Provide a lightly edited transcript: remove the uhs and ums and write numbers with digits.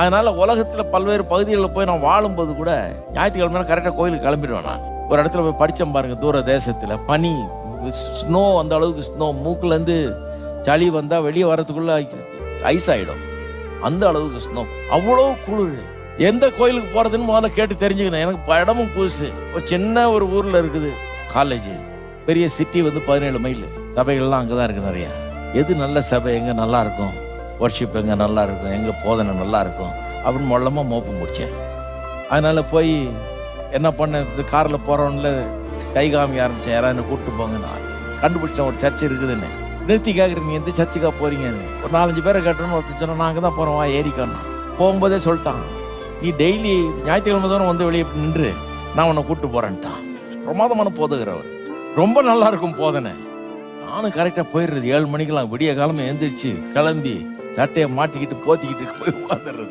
அதனால உலகத்தில் பல்வேறு பகுதிகளில் போய் நான் வாழும்போது கூட ஞாயிற்றுக்கிழமை கரெக்டாக கோயிலுக்கு கிளம்பிடுவேன். நான் ஒரு இடத்துல போய் படித்தேன் பாருங்க, தூர தேசத்தில் பனி, ஸ்னோ, அந்த அளவுக்கு ஸ்னோ, மூக்குலேருந்து சளி வந்தால் வெளியே வரதுக்குள்ள ஐஸ் ஆகிடும், அந்த அளவுக்கு ஸ்னோ, அவ்வளோ குளிர். எந்த கோயிலுக்கு போகிறதுன்னு முதல்ல கேட்டு தெரிஞ்சுக்கணும். எனக்கு இடமும் புதுசு. ஒரு சின்ன ஒரு ஊரில் இருக்குது காலேஜ், பெரிய சிட்டி 17 மைல், சபைகள்லாம் அங்கே தான் இருக்குது நிறையா. எது நல்ல சபை, எங்கே நல்லா இருக்கும், ஒர்ஷிப் எங்கே நல்லா இருக்கும், எங்கே போதனை நல்லா இருக்கும் அப்படின்னு மொல்லமாக மோப்பம் முடித்தேன். அதனால் போய் என்ன பண்ணேன், இந்த காரில் போகிறவன்ல கை காமிக்க ஆரம்பித்தேன். யாராவது என்னை கூப்பிட்டு போங்க. நான் கண்டுபிடிச்சேன் ஒரு சர்ச் இருக்குதுன்னு. நிறுத்தி கேட்குறீங்க எந்த சர்ச்சுக்காக போகிறீங்கன்னு. ஒரு 4-5 பேரை கேட்டோன்னு ஒருத்தர் சொன்னால் நான் அங்கே தான் போகிறோம் வா ஏறிக்கான்னு. போகும்போதே சொல்லிட்டான், நீ டெய்லி ஞாயிற்றுக்கிழமை தூரம் வந்து வெளியே நின்று நான் உன்னை கூப்பிட்டு போகிறேன்ட்டான். பிரமாதமான போதுகிறவர், ரொம்ப நல்லா இருக்கும் போதனை. நானும் கரெக்டாக போயிடுறது 7 மணிக்கெல்லாம் விடிய காலமே எழுந்திரிச்சு கிளம்பி சட்டையை மாட்டிக்கிட்டு போத்திக்கிட்டு போய் உட்காந்துடுறது.